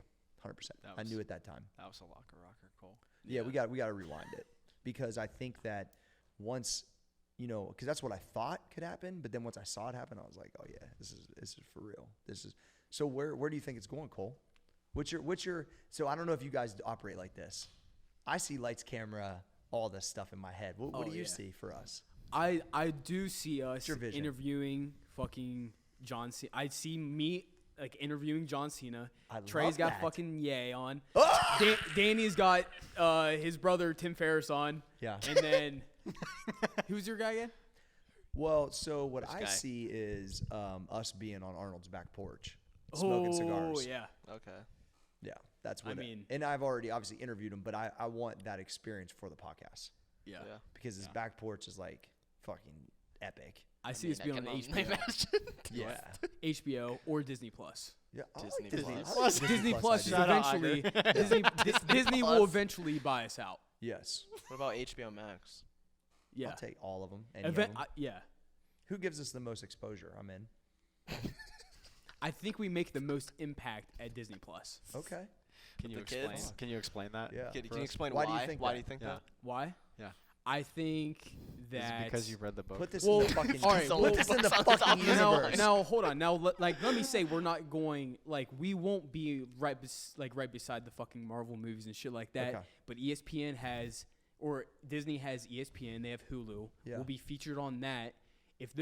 100%. I knew at that time. That was a locker rocker, Cole. Yeah, we got to rewind it because I think that once, because that's what I thought could happen, but then once I saw it happen, I was like, oh yeah, this is for real. So where do you think it's going, Cole? What's your so I don't know if you guys operate like this. I see lights, camera, all this stuff in my head. What do you see for us? I do see us your vision? interviewing fucking John Cena. I see me like interviewing John Cena. love Trey's got that. fucking Ye on. Danny's got his brother Tim Ferriss on. Yeah. And then who's your guy again? Well, so what I guy? see is us being on Arnold's back porch, smoking cigars. Oh yeah. Okay. Yeah, that's what I mean. And I've already obviously interviewed him, but I want that experience for the podcast Yeah. because his back porch is like fucking epic. I see us being on HBO. Yeah. HBO or Disney Plus. Yeah, I Disney like Disney. Plus. I like Disney Plus is idea. Shout out, eventually Disney will eventually buy us out. Yes, What about HBO Max? Yeah. I'll take all of them. Any of them. Yeah. Who gives us the most exposure? I'm in. I think we make the most impact at Disney Plus. Okay. Can you the explain? kids? Can you explain that? Yeah. Can for you us. explain Why why? do you think Why that? do you think Yeah. that? Why? Yeah. I think Is that it because you've read the book? Put this Well, in the fucking. all right, put this in the well, fucking universe. now hold on. Now let me say we're not going we won't be right beside the fucking Marvel movies and shit like that. Okay. But ESPN has or Disney has ESPN. They have Hulu. Yeah. We'll be featured on that. If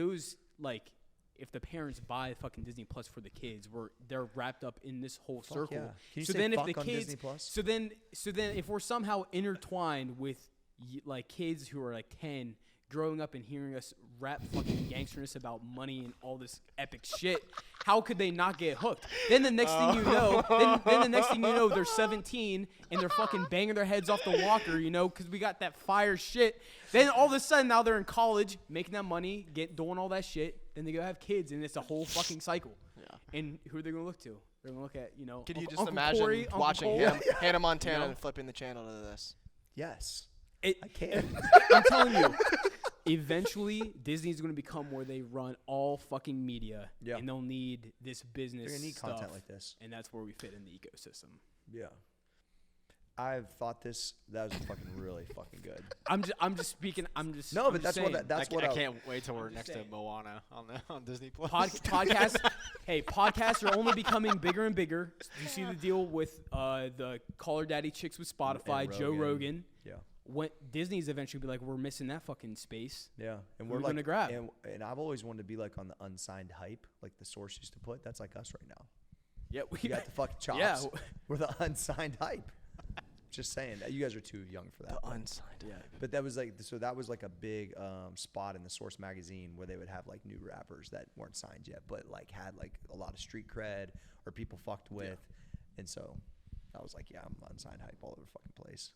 the parents buy fucking Disney Plus for the kids, they're wrapped up in this whole Fuck circle. yeah. Can you so say then fuck if the on kids, Disney Plus? so then if we're somehow intertwined with like kids who are like 10 growing up and hearing us rap fucking gangsterness about money and all this epic shit, how could they not get hooked? Then the next thing you know, then the next thing you know, they're 17 and they're fucking banging their heads off the walker, because we got that fire shit. Then all of a sudden now they're in college making that money, doing all that shit. Then they go have kids and it's a whole fucking cycle. Yeah. And who are they gonna look to? They're gonna look at Can you just Uncle imagine Corey, Uncle watching Cole? Hannah Montana You know? and flipping the channel to this? Yes, I can. I'm telling you, eventually Disney's going to become where they run all fucking media, and they'll need this business. They're gonna need stuff, content like this, and that's where we fit in the ecosystem. Yeah. I've thought that was fucking really fucking good. I'm just speaking. No, I'm but just that's saying. what that's what I can't wait till we're just next saying. to Moana on Disney Plus. Podcasts. Hey, podcasts are only becoming bigger and bigger. You see the deal with the Caller Daddy chicks with Spotify, And Joe Rogan. Yeah. When Disney's eventually be like, we're missing that fucking space. Yeah, and Who we're we like, gonna grab? and I've always wanted to be like on the unsigned hype, like the source used to put. That's like us right now. Yeah, We got the fucking chops. Yeah. We're the unsigned hype. Just saying. You guys are too young for that. The unsigned. Yeah. But that was like a big spot in the Source magazine where they would have like new rappers that weren't signed yet, but like had like a lot of street cred or people fucked with, and so I was like, yeah, I'm unsigned hype all over the fucking place.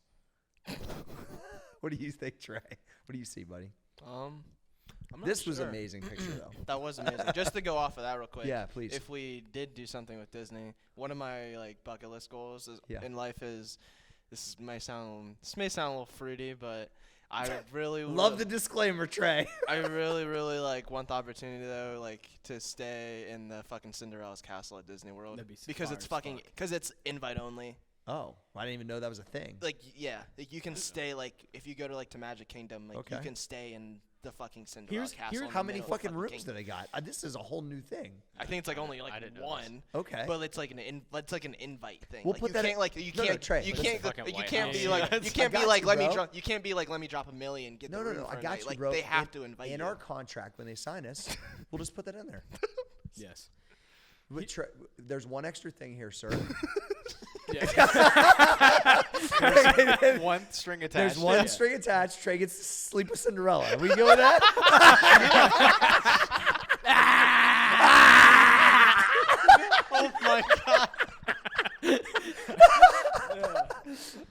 What do you think, Trey? What do you see, buddy? I'm not This was sure. amazing picture though. That was amazing. Just to go off of that real quick. Yeah, please. If we did do something with Disney, one of my like bucket list goals in life is this may sound a little fruity, but I really Love the disclaimer, Trey. I really, really like want the opportunity though, like to stay in the fucking Cinderella's castle at Disney World. That'd be because fire it's as fucking fuck. because it's invite only. Oh, I didn't even know that was a thing. Like like, you can stay like if you go to like to Magic Kingdom, like you Okay. can stay in the fucking Cinderella castle. in How the many middle of fucking rooms kingdom. do they got? This is a whole new thing. I think it's like only like I didn't know one. Okay. But it's like it's like an invite thing. We'll like put you that can't in- like you No, no, can't Trey, you listen. can't Fucking you White can't House. be like I you can't be got like you, let me bro. drop you can't be like let me drop $1 million get the No, room I for a got night. you, Like bro. they have to invite in you. our contract when they sign us. We'll just put that in there. Yes. But there's one extra thing here, sir. One string attached. There's one Yeah. string attached. Trey gets to sleep with Cinderella. We go with that? Oh my god.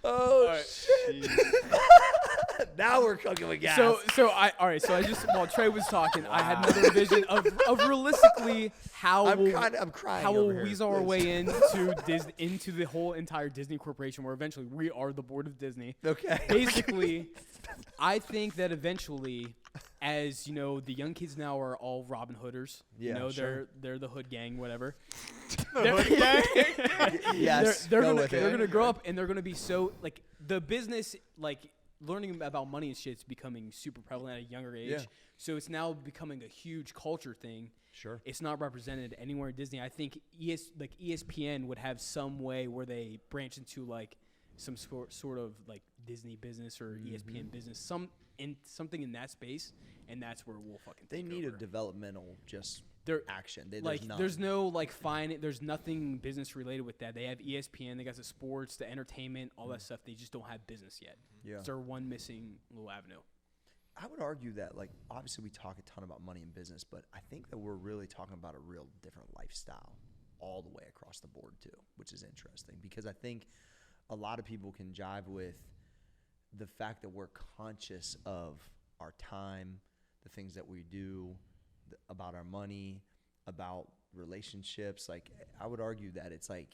Oh, shit. Now we're cooking with gas. So I just while Trey was talking, I had another vision of realistically how I'm crying how over we'll here, weasel our please. way into the whole entire Disney Corporation, where eventually we are the board of Disney. Okay. Basically, I think that eventually, as you know, the young kids now are all Robin Hooders. Yeah, you know, sure. they're the hood gang, whatever. Yes. they're go with it. gonna grow up and they're gonna be so like the business like learning about money and shit's becoming super prevalent at a younger age. Yeah. So it's now becoming a huge culture thing. Sure. It's not represented anywhere at Disney. I think ESPN would have some way where they branch into like some sort of like Disney business or ESPN business, something in that space, and that's where we'll fucking They take need over. a developmental just There- action. There's no like there's nothing business related with that. They have ESPN, they got the sports, the entertainment, all that stuff. They just don't have business yet. Yeah. It's our one missing little avenue. I would argue that, like, obviously we talk a ton about money and business, but I think that we're really talking about a real different lifestyle all the way across the board too, which is interesting because I think a lot of people can jive with the fact that we're conscious of our time, the things that we do, about our money, about relationships. Like, I would argue that it's like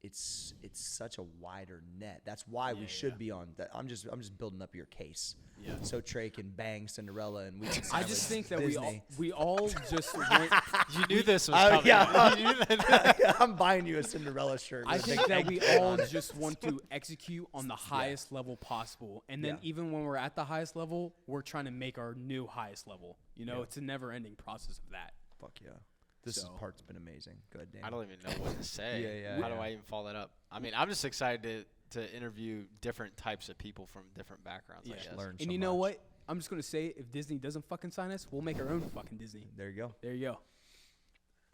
it's such a wider net. That's why we should be on that. I'm just building up your case. Yeah. So Trey can bang Cinderella and we can I sandwich just think that Disney. we all just want, You knew this was coming. yeah. You knew that. I'm buying you a Cinderella shirt. I with a think big that egg we plant all on it. just want to execute on the highest level possible. And then Yeah. even when we're at the highest level, we're trying to make our new highest level. You know, Yeah. it's a never ending process of that. Fuck yeah. This part's been amazing. Good, Dan. I don't even know what to say. Yeah, How do yeah. I even follow that up? I mean, I'm just excited to interview different types of people from different backgrounds. I Yeah. guess. Learn And so you know much. what? I'm just going to say if Disney doesn't fucking sign us, we'll make our own fucking Disney. There you go. There you go.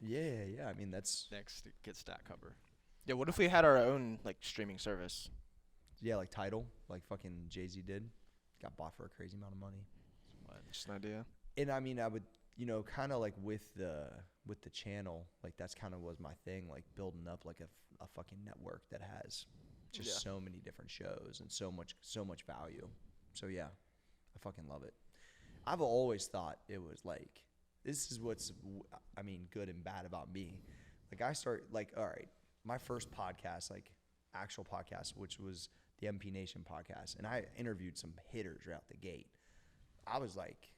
Yeah. I mean, that's Next, get stat cover. Yeah, what if we had our own like streaming service? like Tidal, like fucking Jay-Z did. Got bought for a crazy amount of money. Just an idea. And I mean, I would, kind of like with the channel, like that's kind of was my thing, like building up like a fucking network that has just so many different shows and so much value. So yeah, I fucking love it. I've always thought it was like, this is what's, I mean, good and bad about me. Like all right, my first podcast, like actual podcast, which was the MP Nation podcast, and I interviewed some hitters right out the gate. I was like,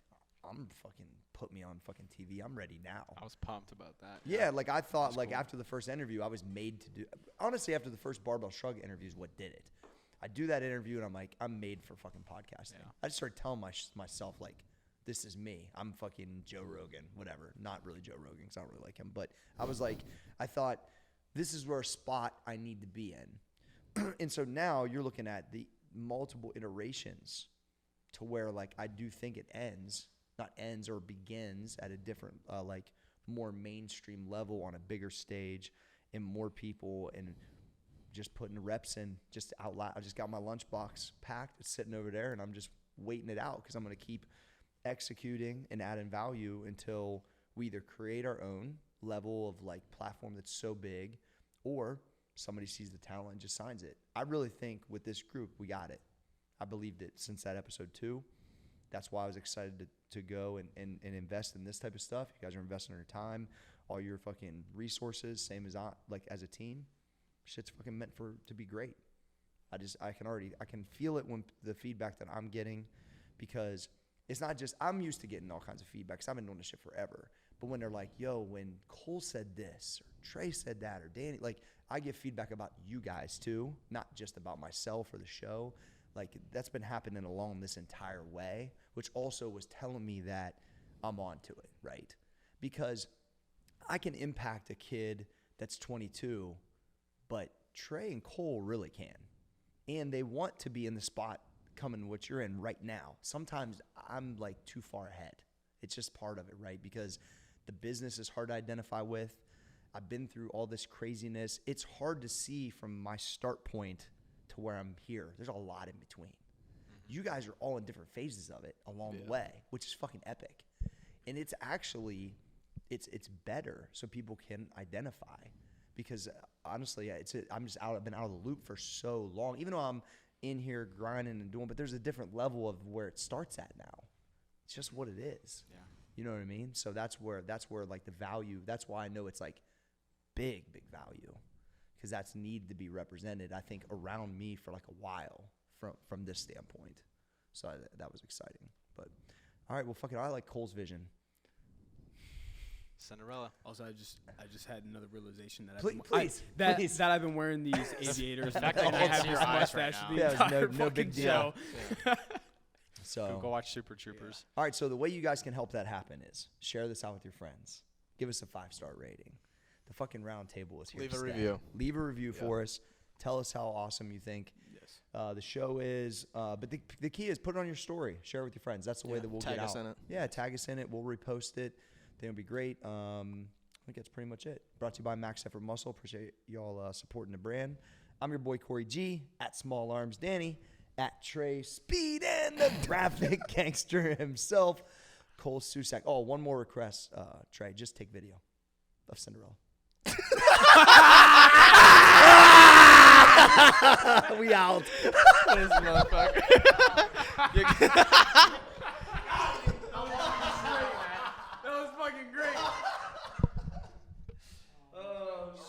I'm fucking put me on fucking TV. I'm ready now. I was pumped about that. Yeah, like I thought, That's like cool. after the first interview, I was made to do. Honestly, after the first Barbell Shrug interview is what did it. I do that interview and I'm like, I'm made for fucking podcasting. Yeah. I just started telling myself like, this is me. I'm fucking Joe Rogan, whatever. Not really Joe Rogan because I don't really like him, but I was like, I thought this is where a spot I need to be in. And so now you're looking at the multiple iterations to where like I do think it not ends or begins at a different like more mainstream level on a bigger stage and more people and just putting the reps in just out loud. I just got my lunchbox packed. It's sitting over there, and I'm just waiting it out because I'm going to keep executing and adding value until we either create our own level of like platform that's so big, or somebody sees the talent and just signs it. I really think with this group, we got it. I believed it since that episode 2. That's why I was excited to go and invest in this type of stuff. You guys are investing your time, all your fucking resources, same as as a team. Shit's fucking meant to be great. I can feel it when the feedback that I'm getting, because it's not just, I'm used to getting all kinds of feedback because I've been doing this shit forever. But when they're like, yo, when Cole said this, or Trey said that, or Danny, like, I get feedback about you guys too, not just about myself or the show. Like, that's been happening along this entire way, which also was telling me that I'm onto it, right? Because I can impact a kid that's 22, but Trey and Cole really can. And they want to be in the spot coming what you're in right now. Sometimes I'm like too far ahead. It's just part of it, right? Because the business is hard to identify with. I've been through all this craziness. It's hard to see from my start point to where I'm here. There's a lot in between. You guys are all in different phases of it along the way, which is fucking epic. And it's actually, it's better so people can identify. Because honestly, I've been out of the loop for so long. Even though I'm in here grinding and doing, but there's a different level of where it starts at now. It's just what it is. Yeah. You know what I mean? So that's where like the value, that's why I know it's like big value, because that's needed to be represented, I think, around me for like a while from this standpoint. So that was exciting. But all right, well, fuck it. I like Cole's vision. Cinderella. Also, I just had another realization that Please. that I've been wearing these aviators. fact, and I I can't have see your this eyes mustache right the now. Yeah, entire no big fucking deal. show. So Go watch Super Troopers. all right, so the way you guys can help that happen is share this out with your friends. Give us a 5-star rating. The fucking Roundtable is here. Leave to a stay. review. Leave a review for us. Tell us how awesome you think the show is. But the key is put it on your story. Share it with your friends. That's the way that we'll Tag get us out. in it. Yeah, tag us in it. We'll repost it. I think it'll be great. I think that's pretty much it. Brought to you by Max Effort Muscle. Appreciate y'all supporting the brand. I'm your boy Corey G, at Small Arms Danny, at Trey Speed, and the traffic gangster himself, Cole Susak. Oh, one more request, Trey. Just take video of Cinderella. We out. This motherfucker.